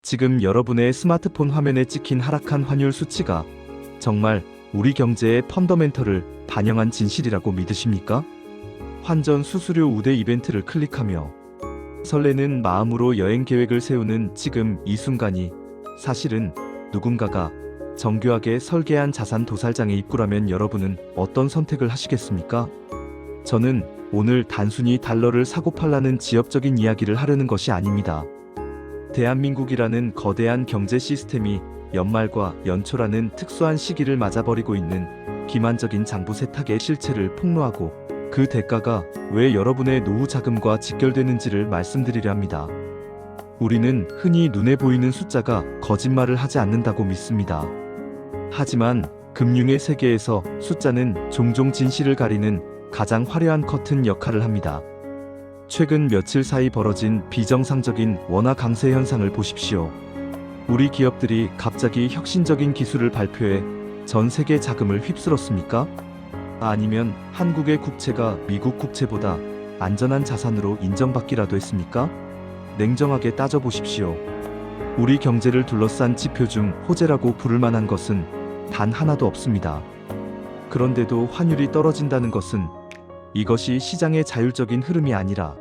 지금 여러분의 스마트폰 화면에 찍힌 하락한 환율 수치가 정말 우리 경제의 펀더멘털을 반영한 진실이라고 믿으십니까? 환전 수수료 우대 이벤트를 클릭하며 설레는 마음으로 여행 계획을 세우는 지금 이 순간이 사실은 누군가가 정교하게 설계한 자산 도살장의 입구라면 여러분은 어떤 선택을 하시겠습니까? 저는 오늘 단순히 달러를 사고팔라는 지엽적인 이야기를 하려는 것이 아닙니다. 대한민국이라는 거대한 경제 시스템이 연말과 연초라는 특수한 시기를 맞아버리고 있는 기만적인 장부 세탁의 실체를 폭로하고 그 대가가 왜 여러분의 노후 자금과 직결되는지를 말씀드리려 합니다. 우리는 흔히 눈에 보이는 숫자가 거짓말을 하지 않는다고 믿습니다. 하지만 금융의 세계에서 숫자는 종종 진실을 가리는 가장 화려한 커튼 역할을 합니다. 최근 며칠 사이 벌어진 비정상적인 원화 강세 현상을 보십시오. 우리 기업들이 갑자기 혁신적인 기술을 발표해 전 세계 자금을 휩쓸었습니까? 아니면 한국의 국채가 미국 국채보다 안전한 자산으로 인정받기라도 했습니까? 냉정하게 따져보십시오. 우리 경제를 둘러싼 지표 중 호재라고 부를 만한 것은 단 하나도 없습니다. 그런데도 환율이 떨어진다는 것은 이것이 시장의 자율적인 흐름이 아니라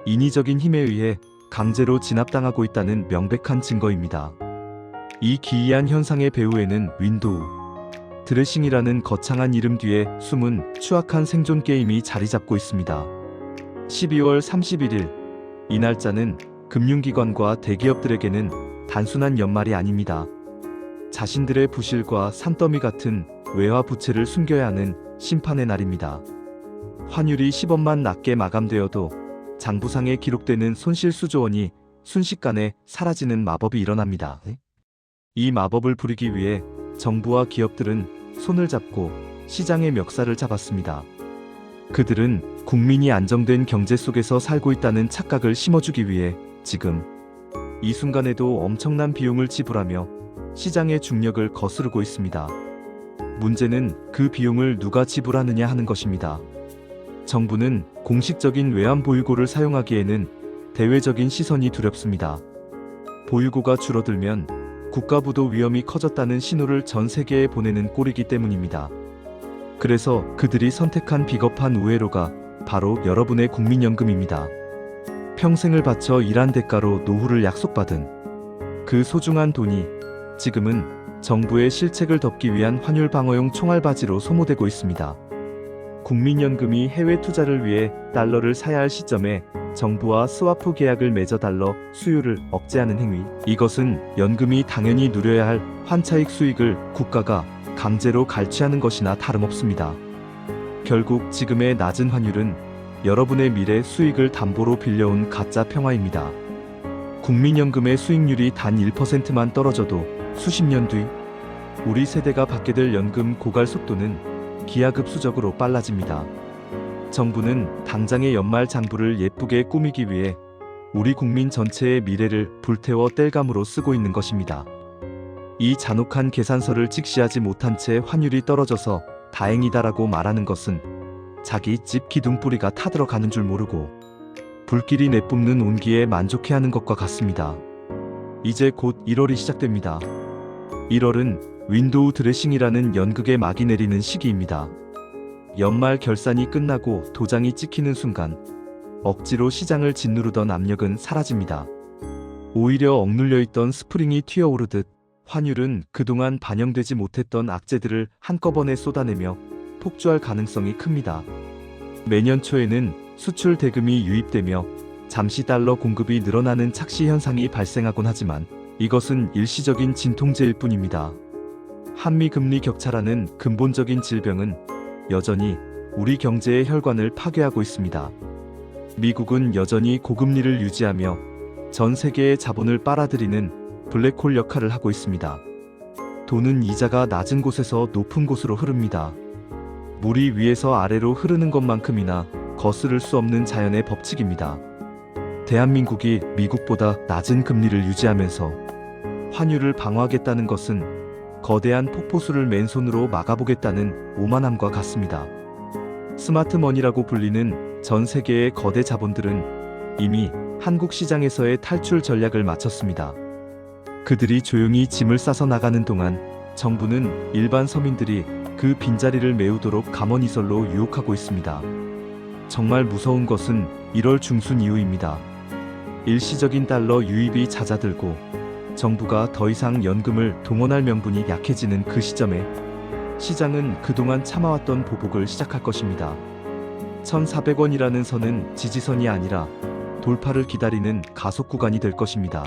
인위적인 힘에 의해 강제로 진압당하고 있다는 명백한 증거입니다. 이 기이한 현상의 배후에는 윈도우 드레싱이라는 거창한 이름 뒤에 숨은 추악한 생존 게임이 자리 잡고 있습니다. 12월 31일 이 날짜는 금융기관과 대기업들에게는 단순한 연말이 아닙니다. 자신들의 부실과 산더미 같은 외화 부채를 숨겨야 하는 심판의 날입니다. 환율이 10원만 낮게 마감되어도 장부상에 기록되는 손실 수조 원이 순식간에 사라지는 마법이 일어납니다. 이 마법을 부리기 위해 정부와 기업들은 손을 잡고 시장의 멱살을 잡았습니다. 그들은 국민이 안정된 경제 속에서 살고 있다는 착각을 심어주기 위해 지금 이 순간에도 엄청난 비용을 지불하며 시장의 중력을 거스르고 있습니다. 문제는 그 비용을 누가 지불하느냐 하는 것입니다. 정부는 공식적인 외환 보유고를 사용하기에는 대외적인 시선이 두렵습니다. 보유고가 줄어들면 국가부도 위험이 커졌다는 신호를 전 세계에 보내는 꼴이기 때문입니다. 그래서 그들이 선택한 비겁한 우회로가 바로 여러분의 국민연금입니다. 평생을 바쳐 일한 대가로 노후를 약속받은 그 소중한 돈이 지금은 정부의 실책을 덮기 위한 환율 방어용 총알바지로 소모되고 있습니다. 국민연금이 해외 투자를 위해 달러를 사야 할 시점에 정부와 스와프 계약을 맺어 달러 수요를 억제하는 행위. 이것은 연금이 당연히 누려야 할 환차익 수익을 국가가 강제로 갈취하는 것이나 다름없습니다. 결국 지금의 낮은 환율은 여러분의 미래 수익을 담보로 빌려온 가짜 평화입니다. 국민연금의 수익률이 단 1%만 떨어져도 수십 년 뒤 우리 세대가 받게 될 연금 고갈 속도는 기하급수적으로 빨라집니다. 정부는 당장의 연말 장부를 예쁘게 꾸미기 위해 우리 국민 전체의 미래를 불태워 땔감으로 쓰고 있는 것입니다. 이 잔혹한 계산서를 직시하지 못한 채 환율이 떨어져서 다행이다라고 말하는 것은 자기 집 기둥뿌리가 타들어가는 줄 모르고 불길이 내뿜는 온기에 만족해하는 것과 같습니다. 이제 곧 1월이 시작됩니다. 1월은 윈도우 드레싱이라는 연극의 막이 내리는 시기입니다. 연말 결산이 끝나고 도장이 찍히는 순간 억지로 시장을 짓누르던 압력은 사라집니다. 오히려 억눌려 있던 스프링이 튀어오르듯 환율은 그동안 반영되지 못했던 악재들을 한꺼번에 쏟아내며 폭주할 가능성이 큽니다. 매년 초에는 수출 대금이 유입되며 잠시 달러 공급이 늘어나는 착시 현상이 발생하곤 하지만 이것은 일시적인 진통제일 뿐입니다. 한미 금리 격차라는 근본적인 질병은 여전히 우리 경제의 혈관을 파괴하고 있습니다. 미국은 여전히 고금리를 유지하며 전 세계의 자본을 빨아들이는 블랙홀 역할을 하고 있습니다. 돈은 이자가 낮은 곳에서 높은 곳으로 흐릅니다. 물이 위에서 아래로 흐르는 것만큼이나 거스를 수 없는 자연의 법칙입니다. 대한민국이 미국보다 낮은 금리를 유지하면서 환율을 방어하겠다는 것은 거대한 폭포수를 맨손으로 막아보겠다는 오만함과 같습니다. 스마트머니라고 불리는 전 세계의 거대 자본들은 이미 한국 시장에서의 탈출 전략을 마쳤습니다. 그들이 조용히 짐을 싸서 나가는 동안 정부는 일반 서민들이 그 빈자리를 메우도록 감언이설로 유혹하고 있습니다. 정말 무서운 것은 1월 중순 이후입니다. 일시적인 달러 유입이 잦아들고 정부가 더 이상 연금을 동원할 명분이 약해지는 그 시점에 시장은 그동안 참아왔던 보복을 시작할 것입니다. 1,400원이라는 선은 지지선이 아니라 돌파를 기다리는 가속 구간이 될 것입니다.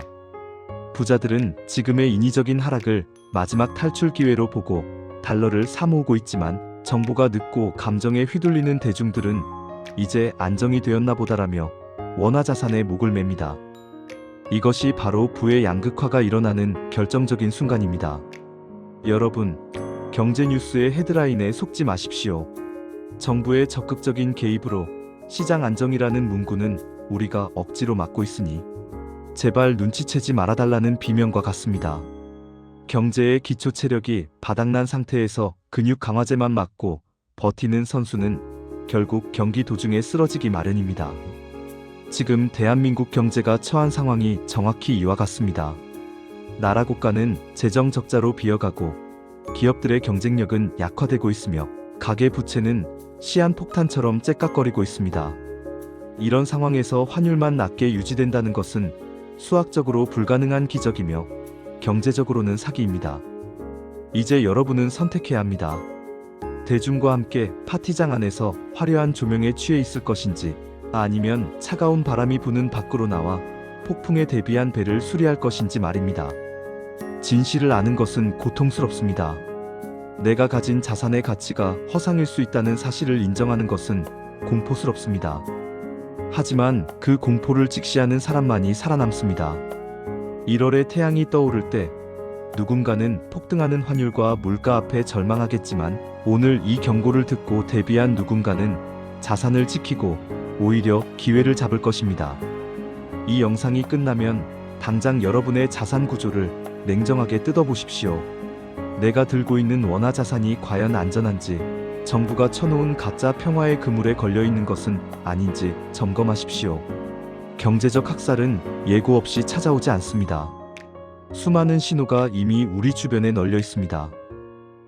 부자들은 지금의 인위적인 하락을 마지막 탈출 기회로 보고 달러를 사모으고 있지만 정보가 늦고 감정에 휘둘리는 대중들은 이제 안정이 되었나 보다라며 원화 자산에 목을 맵니다. 이것이 바로 부의 양극화가 일어나는 결정적인 순간입니다. 여러분, 경제 뉴스의 헤드라인에 속지 마십시오. 정부의 적극적인 개입으로 시장 안정이라는 문구는 우리가 억지로 막고 있으니 제발 눈치채지 말아달라는 비명과 같습니다. 경제의 기초 체력이 바닥난 상태에서 근육 강화제만 맞고 버티는 선수는 결국 경기 도중에 쓰러지기 마련입니다. 지금 대한민국 경제가 처한 상황이 정확히 이와 같습니다. 나라 국가는 재정 적자로 비어가고 기업들의 경쟁력은 약화되고 있으며 가계 부채는 시한폭탄처럼 째깍거리고 있습니다. 이런 상황에서 환율만 낮게 유지된다는 것은 수학적으로 불가능한 기적이며 경제적으로는 사기입니다. 이제 여러분은 선택해야 합니다. 대중과 함께 파티장 안에서 화려한 조명에 취해 있을 것인지 아니면 차가운 바람이 부는 밖으로 나와 폭풍에 대비한 배를 수리할 것인지 말입니다. 진실을 아는 것은 고통스럽습니다. 내가 가진 자산의 가치가 허상일 수 있다는 사실을 인정하는 것은 공포스럽습니다. 하지만 그 공포를 직시하는 사람만이 살아남습니다. 1월에 태양이 떠오를 때 누군가는 폭등하는 환율과 물가 앞에 절망하겠지만 오늘 이 경고를 듣고 대비한 누군가는 자산을 지키고 오히려 기회를 잡을 것입니다. 이 영상이 끝나면 당장 여러분의 자산 구조를 냉정하게 뜯어보십시오. 내가 들고 있는 원화 자산이 과연 안전한지, 정부가 쳐놓은 가짜 평화의 그물에 걸려있는 것은 아닌지 점검하십시오. 경제적 학살은 예고 없이 찾아오지 않습니다. 수많은 신호가 이미 우리 주변에 널려 있습니다.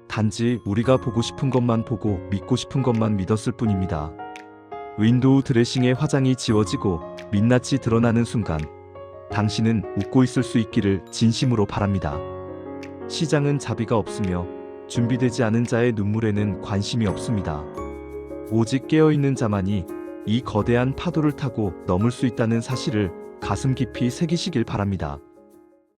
단지 우리가 보고 싶은 것만 보고 믿고 싶은 것만 믿었을 뿐입니다. 윈도우 드레싱의 화장이 지워지고 민낯이 드러나는 순간 당신은 웃고 있을 수 있기를 진심으로 바랍니다. 시장은 자비가 없으며 준비되지 않은 자의 눈물에는 관심이 없습니다. 오직 깨어있는 자만이 이 거대한 파도를 타고 넘을 수 있다는 사실을 가슴 깊이 새기시길 바랍니다.